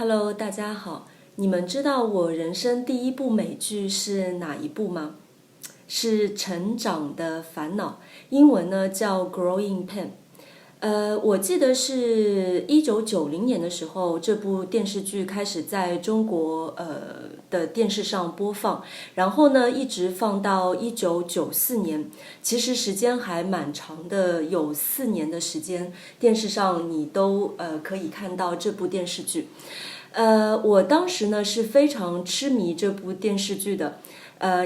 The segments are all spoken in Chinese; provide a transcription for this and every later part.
Hello，大家好。你们知道我人生第一部美剧是哪一部吗？是《成长的烦恼》，英文呢叫《Growing Pain》。我记得是1990年的时候，这部电视剧开始在中国的电视上播放，然后呢一直放到1994年，其实时间还蛮长的，有4年的时间，电视上你都可以看到这部电视剧。我当时呢是非常痴迷这部电视剧的，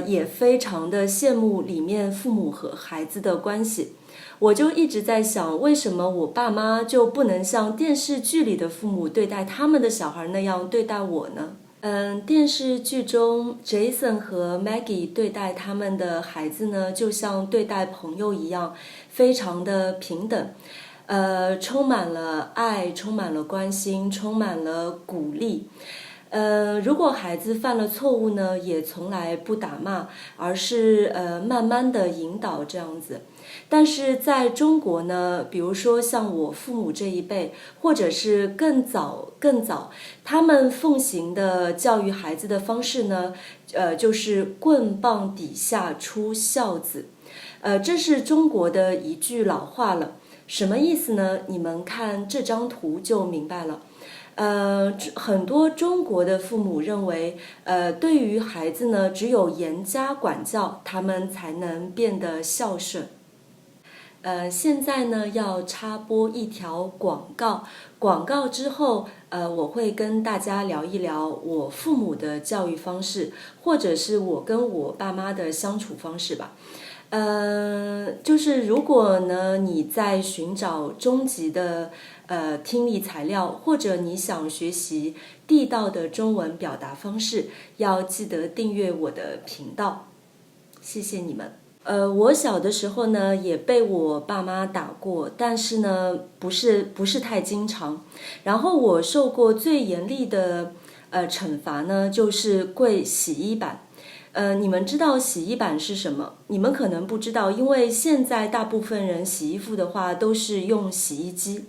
也非常的羡慕里面父母和孩子的关系。我就一直在想，为什么我爸妈就不能像电视剧里的父母对待他们的小孩那样对待我呢？电视剧中 Jason 和 Maggie 对待他们的孩子呢，就像对待朋友一样，非常的平等。充满了爱，充满了关心，充满了鼓励。如果孩子犯了错误呢，也从来不打骂，而是慢慢的引导这样子。但是在中国呢，比如说像我父母这一辈，或者是更早，他们奉行的教育孩子的方式呢，就是棍棒底下出孝子。这是中国的一句老话了。什么意思呢？你们看这张图就明白了。很多中国的父母认为，对于孩子呢，只有严加管教，他们才能变得孝顺。现在呢要插播一条广告，广告之后，我会跟大家聊一聊我父母的教育方式，或者是我跟我爸妈的相处方式吧。就是如果呢你在寻找中级的听力材料，或者你想学习地道的中文表达方式，要记得订阅我的频道，谢谢你们。我小的时候呢也被我爸妈打过，但是呢不是太经常。然后我受过最严厉的惩罚呢就是跪洗衣板。你们知道洗衣板是什么？你们可能不知道，因为现在大部分人洗衣服的话都是用洗衣机。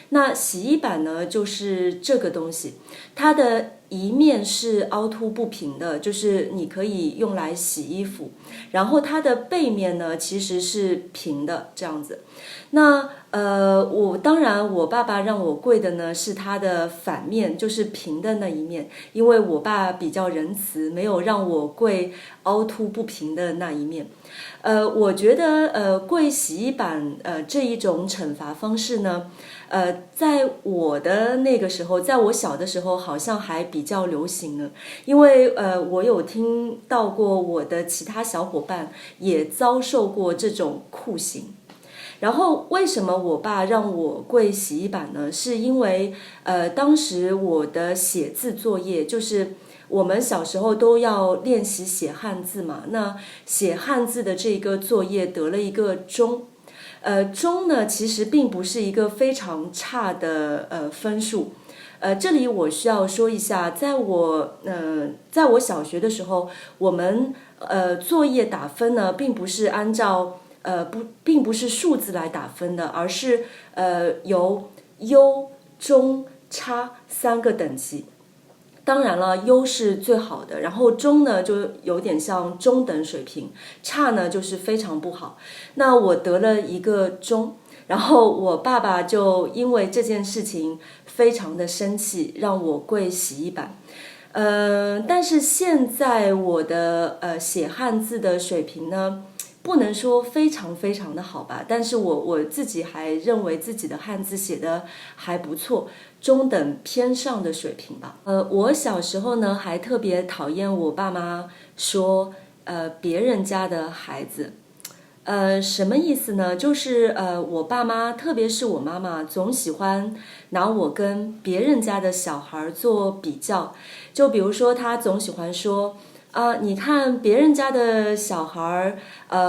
那洗衣板呢，就是这个东西，它的一面是凹凸不平的，就是你可以用来洗衣服，然后它的背面呢其实是平的这样子。那当然我爸爸让我跪的呢是它的反面，就是平的那一面，因为我爸比较仁慈，没有让我跪凹凸不平的那一面。我觉得跪洗衣板这一种惩罚方式呢，在我的那个时候，在我小的时候好像还比较流行呢，因为我有听到过我的其他小伙伴也遭受过这种酷刑。然后为什么我爸让我跪洗衣板呢？是因为当时我的写字作业，就是我们小时候都要练习写汉字嘛，那写汉字的这个作业得了一个中。中呢其实并不是一个非常差的分数。这里我需要说一下，在我小学的时候，我们作业打分呢并不是按照并不是数字来打分的，而是由优、中、差3个等级。当然了，优是最好的，然后中呢就有点像中等水平，差呢就是非常不好。那我得了一个中，然后我爸爸就因为这件事情非常的生气，让我跪洗衣板。但是现在我的写汉字的水平呢，不能说非常非常的好吧，但是我自己还认为自己的汉字写的还不错，中等偏上的水平吧。我小时候呢还特别讨厌我爸妈说别人家的孩子。什么意思呢？就是我爸妈，特别是我妈妈，总喜欢拿我跟别人家的小孩做比较。就比如说，她总喜欢说你看别人家的小孩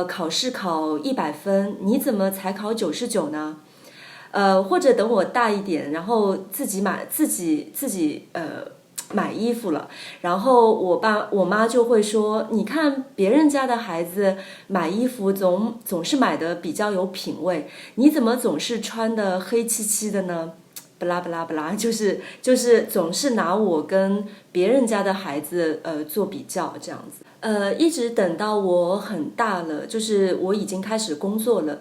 考试考100分，你怎么才考99呢？或者等我大一点，然后自己买衣服了，然后我妈就会说，你看别人家的孩子买衣服总是买的比较有品味，你怎么总是穿的黑漆漆的呢？不拉不拉不拉，就是总是拿我跟别人家的孩子做比较这样子。一直等到我很大了，就是我已经开始工作了。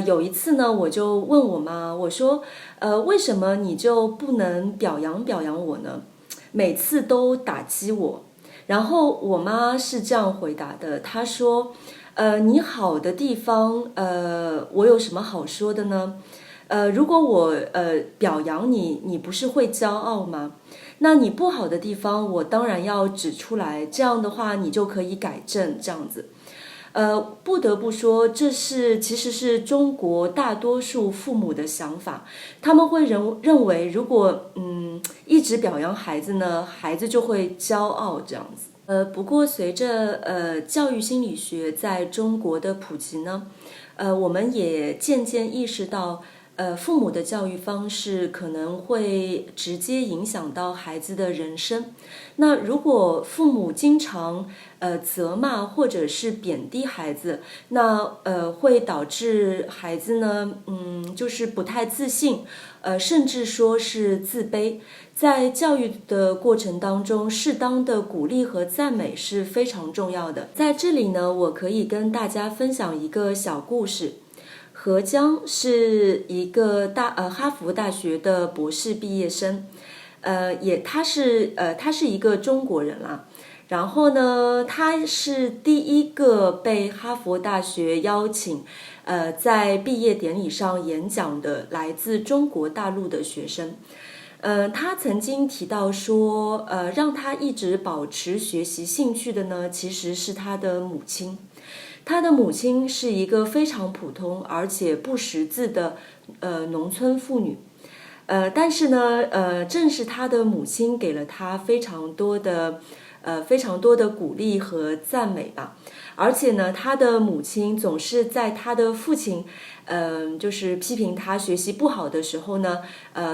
有一次呢，我就问我妈，我说，为什么你就不能表扬表扬我呢？每次都打击我。然后我妈是这样回答的，她说，你好的地方，我有什么好说的呢？如果我表扬你，你不是会骄傲吗？那你不好的地方，我当然要指出来，这样的话你就可以改正，这样子。不得不说，这其实是中国大多数父母的想法，他们会认为，如果一直表扬孩子呢，孩子就会骄傲这样子。不过随着教育心理学在中国的普及呢，我们也渐渐意识到，父母的教育方式可能会直接影响到孩子的人生。那如果父母经常责骂或者是贬低孩子，那会导致孩子呢，就是不太自信，甚至说是自卑。在教育的过程当中，适当的鼓励和赞美是非常重要的。在这里呢，我可以跟大家分享一个小故事。何江是一个哈佛大学的博士毕业生，他是一个中国人啦。然后呢，他是第一个被哈佛大学邀请，在毕业典礼上演讲的来自中国大陆的学生。他曾经提到说，让他一直保持学习兴趣的呢，其实是他的母亲。他的母亲是一个非常普通而且不识字的农村妇女，但是呢，正是他的母亲给了他非常多的鼓励和赞美吧。而且呢，他的母亲总是在他的父亲就是批评他学习不好的时候呢，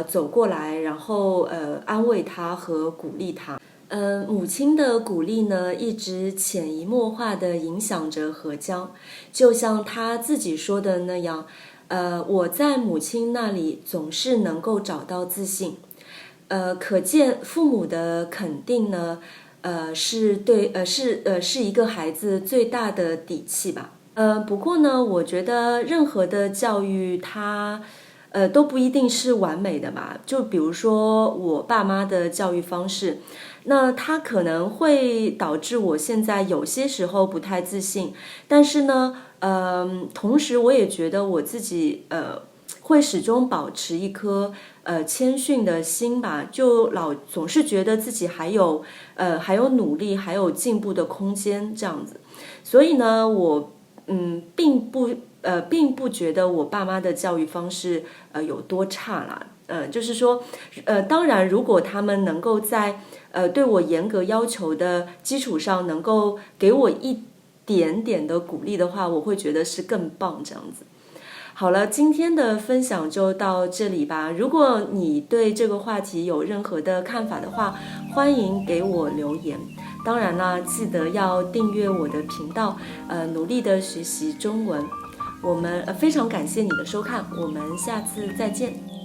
走过来，然后安慰他和鼓励他。母亲的鼓励呢，一直潜移默化地影响着何江，就像他自己说的那样，我在母亲那里总是能够找到自信。可见父母的肯定呢，是一个孩子最大的底气吧。不过呢，我觉得任何的教育它都不一定是完美的吧。就比如说我爸妈的教育方式，那它可能会导致我现在有些时候不太自信，但是呢，同时我也觉得我自己会始终保持一颗谦逊的心吧，就总是觉得自己还有努力，还有进步的空间这样子。所以呢，我并不觉得我爸妈的教育方式有多差啦。就是说，当然，如果他们能够在对我严格要求的基础上，能够给我一点点的鼓励的话，我会觉得是更棒这样子。好了，今天的分享就到这里吧。如果你对这个话题有任何的看法的话，欢迎给我留言。当然啦，记得要订阅我的频道，努力的学习中文。我们非常感谢你的收看，我们下次再见。